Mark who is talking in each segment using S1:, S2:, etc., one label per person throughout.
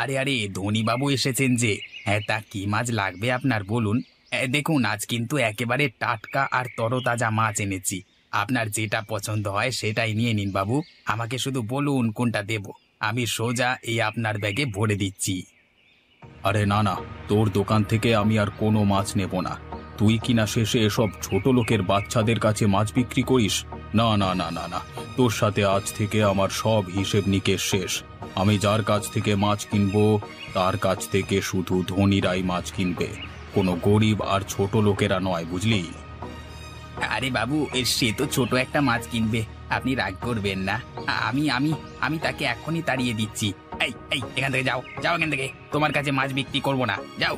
S1: আরে আরে ধনীবাবু এসেছেন যে। হ্যাঁ, তা কি মাছ লাগবে আপনার বলুন। দেখুন, আজ কিন্তু একেবারে টাটকা আর তরতাজা মাছ এনেছি। আপনার যেটা পছন্দ হয় সেটাই নিয়ে নিন বাবু। আমাকে শুধু বলুন কোনটা দেব, আমি সোজা এই আপনার ব্যাগে ভরে দিচ্ছি। আরে না না, তোর দোকান থেকে আমি আর কোনো মাছ নেব না। তুই কিনা শেষে এসব ছোট লোকের বাচ্চাদের কাছে মাছ বিক্রি করিস? না না না না না, তোর সাথে আজ থেকে আমার সব হিসেব নিকেশ শেষ। আমি যার কাছ থেকে মাছ কিনবো তার কাছ থেকে শুধু ধনীরাই মাছ কিনবে, কোনো গরিব আর ছোট লোকেরা নয়, বুঝলি? আরে বাবু, সে তো ছোট একটা মাছ কিনবে, আপনি রাগ করবেন না। আমি আমি আমি তাকে এখনই তাড়িয়ে দিচ্ছি। এই এই এখান থেকে যাও, যাও এখান থেকে, তোমার কাছে মাছ বিক্রি করবো না, যাও।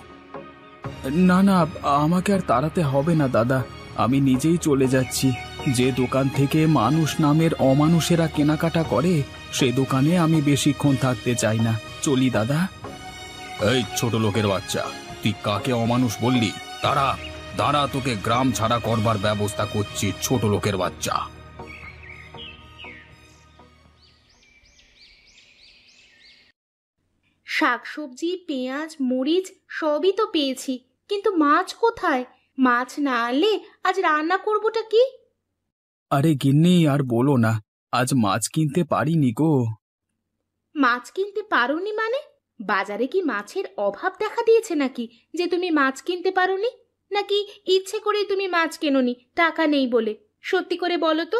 S1: না না, আমাকে আর তাড়াতে হবে না দাদা, আমি নিজেই চলে যাচ্ছি। যে দোকান থেকে মানুষ নামের অমানুষেরা কেনাকাটা করে সে দোকানে আমি বেশিক্ষণ থাকতে চাই না, চলি দাদা। এই ছোট লোকের বাচ্চা, তুই কাকে অমানুষ বললি? দাঁড়া দাঁড়া, তোকে গ্রাম ছাড়া করবার ব্যবস্থা করছি, ছোট লোকের বাচ্চা।
S2: শাকসবজি, পেঁয়াজ, মরিচ সবই তো পেয়েছি, কিন্তু মাছ কোথায়? মাছ না আনলে আজ রান্না করবোটা কি?
S1: আরে গিন্নি, আর বলো না, আজ মাছ কিনতে পারিনি গো।
S2: মাছ কিনতে পারোনি মানে? বাজারে কি মাছের অভাব দেখা দিয়েছে নাকি যে তুমি মাছ কিনতে পারোনি? নাকি ইচ্ছে করে তুমি মাছ কেনোনি টাকা নেই বলে? সত্যি করে বলো তো।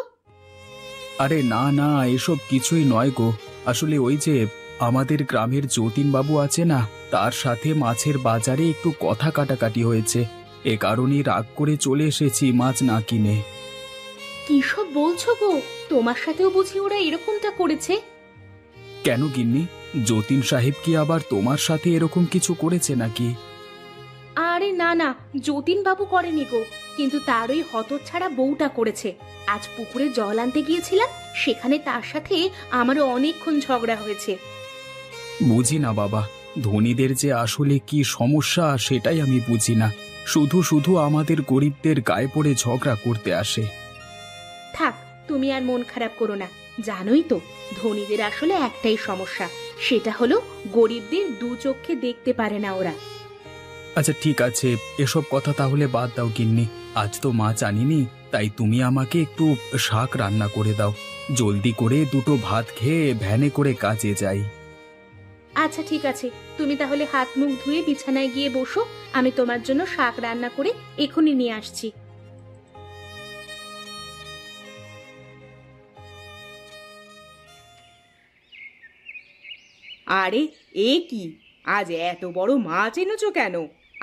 S1: আরে না না, এসব কিছুই নয় গো। আসলে ওই যে আমাদের গ্রামের যতীন বাবু আছে না, তার সাথে মাছের বাজারে একটু কথা কাটাকাটি হয়েছে, এ কারণেই রাগ করে চলে এসেছি মাছ না কিনে।
S2: কি সব বলছো গো? তোমার সাথেও বুঝি ওরা এরকমটা করেছে?
S1: কেন গিন্নি, যতীন সাহেব কি আবার তোমার সাথে এরকম কিছু করেছে নাকি?
S2: আরে না না, যতীন বাবু করেনি গো, কিন্তু তার ওই হতচ্ছাড়া বউটা করেছে। আজ পুকুরে জল আনতে গিয়েছিলাম, সেখানে তার সাথে আমারও অনেকক্ষণ ঝগড়া হয়েছে।
S1: বুঝি না বাবা, ধনীদের যে আসলে কি সমস্যা সেটাই আমি বুঝি না। শুধু শুধু আমাদের গরিবদের গায়ে পড়ে ঝগড়া করতে আসে।
S2: থাক, তুমি আর মন খারাপ করো না। জানোই তো, ধনীদের আসলে একটাই সমস্যা, সেটা হলো গরিবদের দু চোখে দেখতে পারে না ওরা।
S1: আচ্ছা ঠিক আছে, এসব কথা তাহলে বাদ দাও গিন্নি। আজ তো মাছ আনিনি, তাই তুমি আমাকে একটু শাক রান্না করে দাও। জলদি করে দুটো ভাত খেয়ে ভ্যানে করে কাজে যাই।
S2: আচ্ছা ঠিক আছে, তুমি তাহলে হাত মুখ ধুয়ে বিছানায় গিয়ে বসো, আমি তোমার জন্য শাক রান্না করে এখনই নিয়ে আসছি।
S3: আরে, এ কি? আজ এত বড় মাছ এনেছো কেন?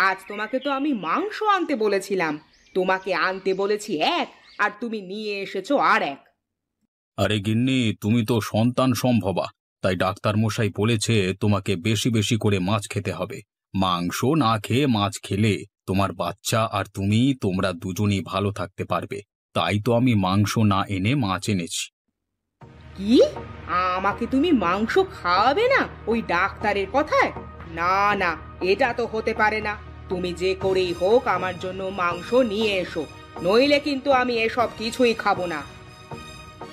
S3: আজ তোমাকে তো আমি মাংস আনতে বলেছিলাম। তোমাকে আনতে বলেছি এক, আর তুমি নিয়ে এসেছো আর এক।
S1: আরে গিন্নি, তুমি তো সন্তান সম্ভবা, তাই ডাক্তার মশাই বলেছে তোমাকে বেশি বেশি করে মাছ খেতে হবে। মাংস না খেয়ে মাছ খেলে তোমার বাচ্চা আর তোমরা দুজনেই ভালো থাকতে পারবে। তাই তো আমি মাংস না এনে মাছ এনেছি।
S3: কি? আমাকে তুমি মাংস খাওয়াবে না ওই ডাক্তারের কথায়? না না, এটা তো হতে পারে না। তুমি যে করেই হোক আমার জন্য মাংস নিয়ে এসো, নইলে কিন্তু আমি এসব কিছুই খাবো না।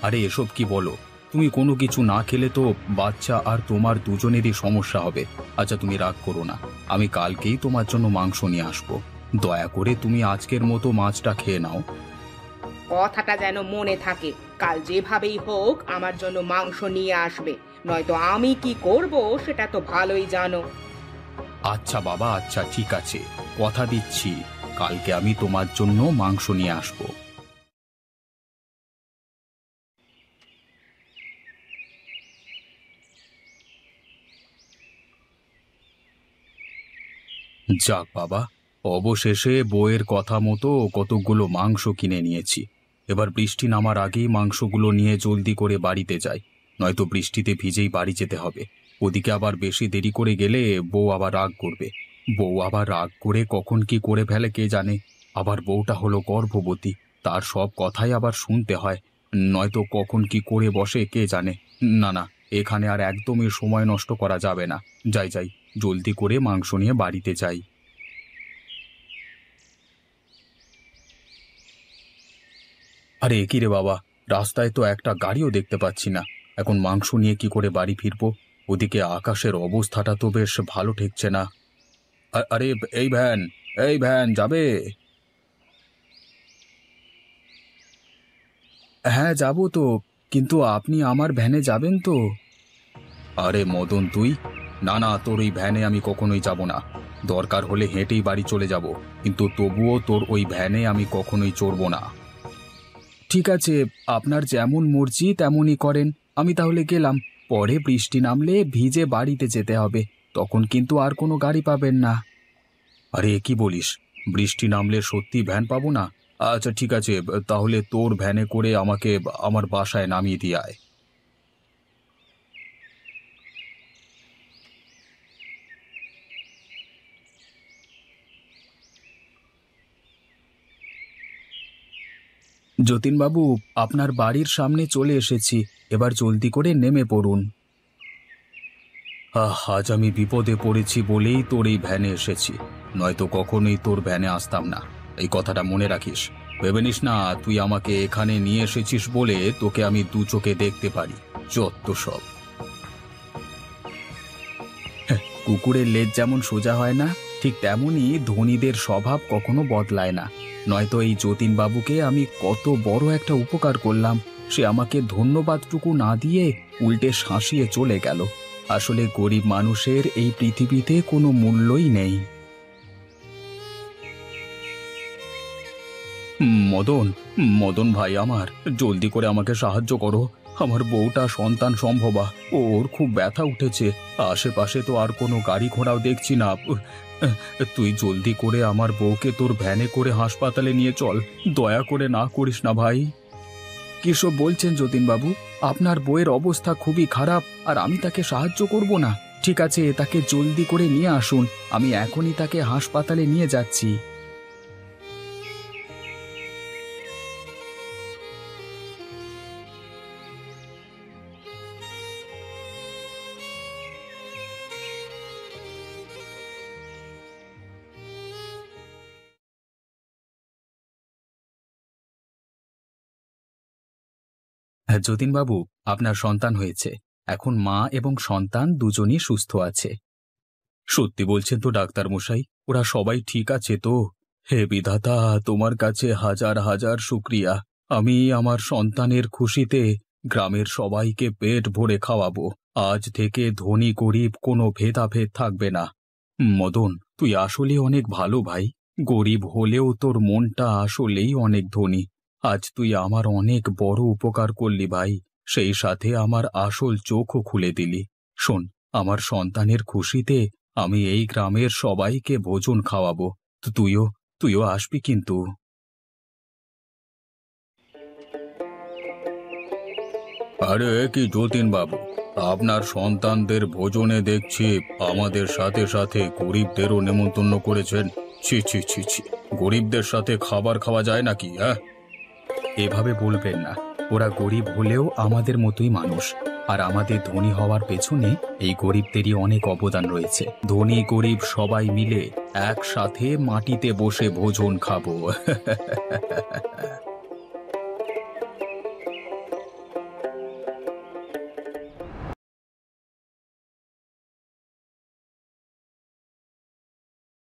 S1: আরে এসব কি বলো? তুমি কোনো কিছু না খেলে তো বাচ্চা আর তোমার দুজনেরই সমস্যা হবে। আচ্ছা তুমি রাগ করো না, আমি কালকেই তোমার জন্য মাংস নিয়ে আসবো। দয়া করে তুমি আজকের মতো মাছটা খেয়ে নাও।
S3: কথাটা যেন মনে থাকে, কাল যেভাবেই হোক আমার জন্য মাংস নিয়ে আসবে, নয়তো আমি কি করব সেটা তো ভালোই জানো।
S1: আচ্ছা বাবা, আচ্ছা ঠিক আছে, কথা দিচ্ছি কালকে আমি তোমার জন্য মাংস নিয়ে আসবো। যাক বাবা, অবশেষে বউয়ের কথা মতো কতগুলো মাংস কিনে নিয়েছি। এবার বৃষ্টি নামার আগেই মাংসগুলো নিয়ে জলদি করে বাড়িতে যাই, নয়তো বৃষ্টিতে ভিজেই বাড়ি যেতে হবে। ওদিকে আবার বেশি দেরি করে গেলে বউ আবার রাগ করবে। বউ আবার রাগ করে কখন কি করে ফেলে কে জানে। আবার বউটা হলো গর্ভবতী, তার সব কথাই আবার শুনতে হয়, নয়তো কখন কি করে বসে কে জানে। না না, এখানে আর একদমই সময় নষ্ট করা যাবে না। যাই যাই, জলদি করে মাংস নিয়ে বাড়িতে যাই। আরে এ কি রে বাবা, রাস্তায় তো একটা গাড়িও দেখতে পাচ্ছি না। এখন মাংস নিয়ে কি করে বাড়ি ফিরবো?
S4: ওদিকে আকাশের অবস্থাটা তো বেশ ভালো ঠেকছে না। আরে এই ভ্যান, এই ভ্যান যাবে? হ্যাঁ যাব তো, কিন্তু আপনি আমার ভ্যানে যাবেন তো? আরে মদন তুই, না না, তোর ওই ভ্যানে আমি কখনোই যাব না। দরকার হলে হেঁটেই বাড়ি চলে যাব, কিন্তু তবুও তোর ওই ভ্যানে আমি কখনোই চড়ব না। ঠিক আছে, আপনার যেমন মর্জি তেমনই করেন। আমি তাহলে গেলাম। পরে বৃষ্টি নামলে ভিজে বাড়িতে যেতে হবে, তখন কিন্তু আর কোনো গাড়ি পাবেন না। আরে কি বলিস, বৃষ্টি নামলে সত্যি ভ্যান পাবো না? আচ্ছা ঠিক আছে, তাহলে তোর ভ্যানে করে আমাকে আমার বাসায় নামিয়ে দিয়ে আয়। যতীনবাবু, আপনার বাড়ির সামনে চলে এসেছি, এবার জলদি করে নেমে পড়ুন। আজ আমি বিপদে পড়েছি বলেই তোর এই ভ্যানে এসেছি, নয়তো কখনোই তোর ভ্যানে আসতাম না। এই কথাটা মনে রাখিস। ভেবে নিস না তুই আমাকে এখানে নিয়ে এসেছিস বলে তোকে আমি দু চোখে দেখতে পারি। যত সব। কুকুরের লেজ যেমন সোজা হয় না, ঠিক তেমনি ধনীদের স্বভাব কখনো বদলায় না। নয়তো এই যতীনবাবুকে আমি কত বড় একটা উপকার করলাম, সে আমাকে ধন্যবাদটুকু না দিয়ে উল্টে শাঁসিয়ে চলে গেল। আসলে গরিব মানুষের এই পৃথিবীতে কোনো মূল্যই নেই। মদন, মদন ভাই আমার, জলদি করে আমাকে সাহায্য করো। আমার বউটা সন্তান সম্ভবা, ওর খুব ব্যথা উঠেছে। আশেপাশে তো আর কোনো গাড়ি ঘোড়াও দেখছি না। তুই জলদি করে আমার বউকে তোর ভ্যানে করে হাসপাতালে নিয়ে চল। দয়া করে না করিস না ভাই। কিসব বলছেন যতীনবাবু? আপনার বউয়ের অবস্থা খুবই খারাপ, আর আমি তাকে সাহায্য করব না? ঠিক আছে, তাকে জলদি করে নিয়ে আসুন, আমি এখনই তাকে হাসপাতালে নিয়ে যাচ্ছি। হ্যাঁ যতীনবাবু, আপনার সন্তান হয়েছে। এখন মা এবং সন্তান দুজনই সুস্থ আছে। সত্যি বলছেন তো ডাক্তার মশাই? ওরা সবাই ঠিক আছে তো? হে বিধাতা, তোমার কাছে হাজার হাজার শুক্রিয়া। আমি আমার সন্তানের খুশিতে গ্রামের সবাইকে পেট ভরে খাওয়াবো। আজ থেকে ধনী গরিব কোনো ভেদাভেদ থাকবে না। মদন, তুই আসলে অনেক ভালো ভাই। গরিব হলেও তোর মনটা আসলেই অনেক ধনী। আজ তুই আমার অনেক বড় উপকার করলি ভাই, সেই সাথে আমার আসল চোখও খুলে দিলি। শোন, আমার সন্তানের খুশিতে আমি এই গ্রামের সবাইকে ভোজন খাওয়াবো। তো তুইও আসবি কিন্তু। আরে কি যতীন বাবু, আপনার সন্তানদের ভোজনে দেখছি আমাদের সাথে সাথে গরিবদেরও নেমন্তন্ন করেছেন। ছি ছি ছি ছি, গরিবদের সাথে খাবার খাওয়া যায় নাকি? হ্যাঁ, এভাবে বলবেন না। ওরা গরিব হলেও আমাদের মতোই মানুষ, আর আমাদের ধনী হওয়ার পেছনে এই গরিবদেরই অনেক অবদান রয়েছে। ধনী গরিব সবাই মিলে একসাথে মাটিতে বসে ভোজন খাবো।